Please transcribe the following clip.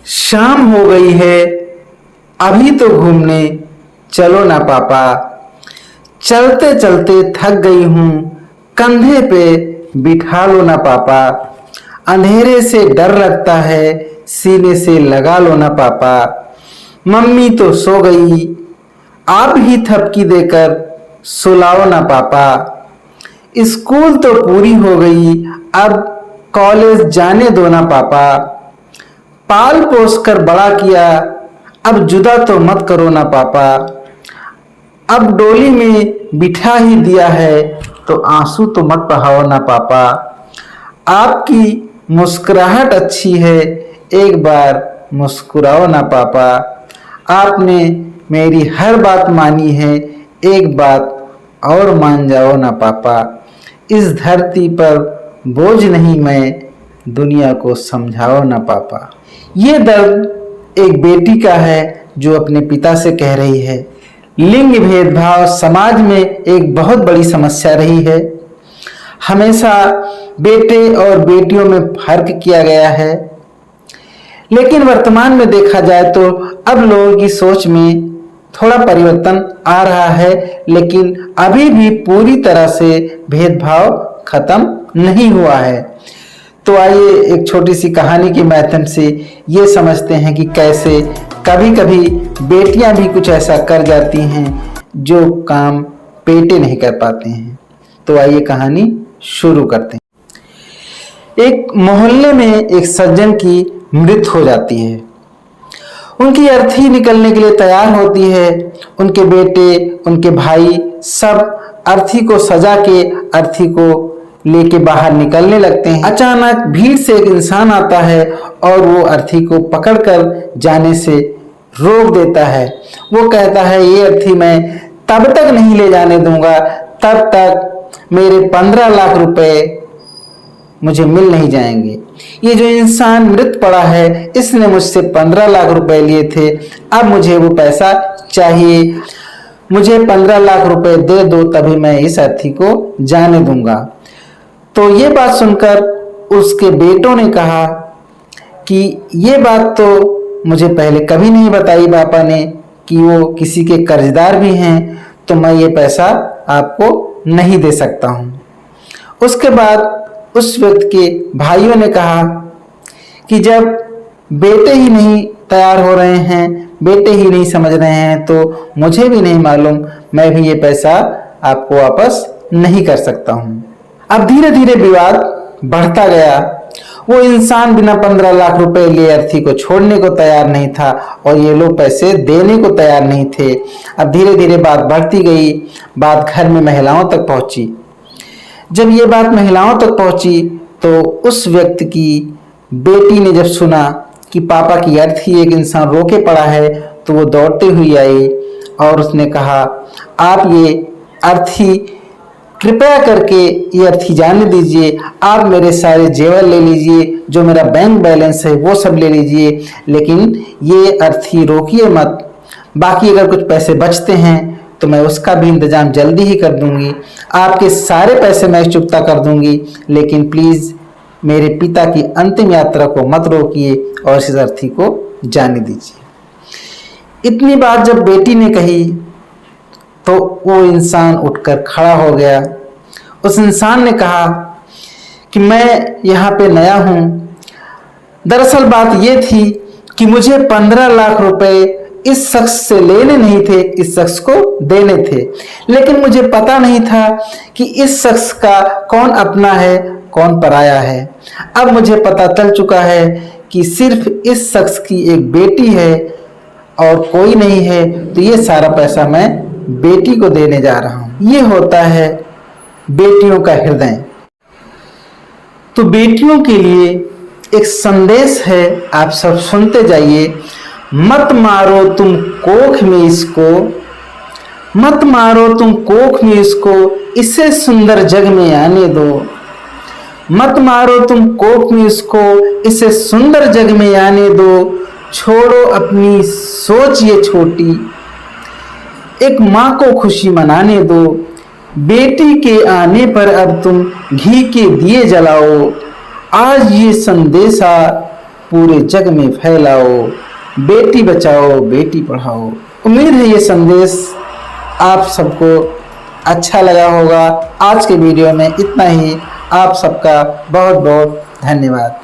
शाम हो गई है, अभी तो घूमने चलो ना पापा। चलते चलते थक गई हूँ, कंधे पे बिठा लो ना पापा। अंधेरे से डर लगता है, सीने से लगा लो ना पापा। मम्मी तो सो गई, आप ही थपकी देकर सुलाओ ना पापा। स्कूल तो पूरी हो गई, अब कॉलेज जाने दो ना पापा। पाल पोस कर बड़ा किया, अब जुदा तो मत करो ना पापा। अब डोली में बिठा ही दिया है, तो आंसू तो मत बहाओ ना पापा। आपकी मुस्कुराहट अच्छी है, एक बार मुस्कुराओ ना पापा। आपने मेरी हर बात मानी है, एक बात और मान जाओ ना पापा। इस धरती पर बोझ नहीं मैं, दुनिया को समझाओ ना पापा। ये दर्द एक बेटी का है जो अपने पिता से कह रही है। लिंग भेदभाव समाज में एक बहुत बड़ी समस्या रही है। हमेशा बेटे और बेटियों में फर्क किया गया है, लेकिन वर्तमान में देखा जाए तो अब लोगों की सोच में थोड़ा परिवर्तन आ रहा है, लेकिन अभी भी पूरी तरह से भेदभाव खत्म नहीं हुआ है। तो आइए एक छोटी सी कहानी के माध्यम से ये समझते हैं कि कैसे कभी कभी बेटियां भी कुछ ऐसा कर जाती हैं जो काम बेटे नहीं कर पाते हैं। तो आइए कहानी शुरू करते हैं। एक मोहल्ले में एक सज्जन की मृत्यु हो जाती है। उनकी अर्थी निकलने के लिए तैयार होती है। उनके बेटे, उनके भाई सब अर्थी को सजा के अर्थी को लेके बाहर निकलने लगते हैं। अचानक भीड़ से एक इंसान आता है और वो अर्थी को पकड़कर जाने से रोक देता है। वो कहता है, ये अर्थी मैं तब तक नहीं ले जाने दूंगा तब तक मेरे 15 लाख रुपए मुझे मिल नहीं जाएंगे। ये जो इंसान मृत पड़ा है, इसने मुझसे 15 लाख रुपए लिए थे, अब मुझे वो पैसा चाहिए। मुझे 15 लाख रुपए दे दो, तभी मैं इस अर्थी को जाने दूंगा। तो ये बात सुनकर उसके बेटों ने कहा कि ये बात तो मुझे पहले कभी नहीं बताई पापा ने कि वो किसी के कर्जदार भी हैं, तो मैं ये पैसा आपको नहीं दे सकता हूँ। उसके बाद उस व्यक्ति के भाइयों ने कहा कि जब बेटे ही नहीं तैयार हो रहे हैं, बेटे ही नहीं समझ रहे हैं, तो मुझे भी नहीं मालूम, मैं भी ये पैसा आपको वापस नहीं कर सकता हूँ। अब धीरे धीरे विवाद बढ़ता गया। वो इंसान बिना 15 लाख रुपए लिए अर्थी को छोड़ने को तैयार नहीं था और ये लोग पैसे देने को तैयार नहीं थे। अब धीरे धीरे बात बढ़ती गई, बात घर में महिलाओं तक पहुंची। जब ये बात महिलाओं तक पहुंची तो उस व्यक्ति की बेटी ने जब सुना कि पापा की अर्थी एक इंसान रोके पड़ा है, तो वो दौड़ते हुई आई और उसने कहा, आप ये अर्थी कृपया करके ये अर्थी जाने दीजिए, आप मेरे सारे जेवर ले लीजिए, जो मेरा बैंक बैलेंस है वो सब ले लीजिए, लेकिन ये अर्थी रोकिए मत। बाकी अगर कुछ पैसे बचते हैं तो मैं उसका भी इंतजाम जल्दी ही कर दूंगी। आपके सारे पैसे मैं चुकता कर दूंगी, लेकिन प्लीज मेरे पिता की अंतिम यात्रा को मत रोकिए और इस अर्थी को जाने दीजिए। इतनी बात जब बेटी ने कही तो वो इंसान उठकर खड़ा हो गया। उस इंसान ने कहा कि मैं यहाँ पे नया हूँ। दरअसल बात ये थी कि मुझे 15 लाख रुपए इस शख्स से लेने नहीं थे, इस शख्स को देने थे, लेकिन मुझे पता नहीं था कि इस शख्स का कौन अपना है कौन पराया है। अब मुझे पता चल चुका है कि सिर्फ इस शख्स की एक बेटी है और कोई नहीं है, तो ये सारा पैसा मैं बेटी को देने जा रहा हूं। ये होता है बेटियों का हृदय। तो बेटियों के लिए एक संदेश है, आप सब सुनते जाइए। मत मारो तुम कोख में इसको, मत मारो तुम कोख में इसको, इसे सुंदर जग में आने दो। मत मारो तुम कोख में इसको, इसे सुंदर जग में आने दो। छोड़ो अपनी सोच ये छोटी, एक माँ को खुशी मनाने दो। बेटी के आने पर अब तुम घी के दिए जलाओ। आज ये संदेशा पूरे जग में फैलाओ, बेटी बचाओ बेटी पढ़ाओ। उम्मीद है ये संदेश आप सबको अच्छा लगा होगा। आज के वीडियो में इतना ही। आप सबका बहुत बहुत धन्यवाद।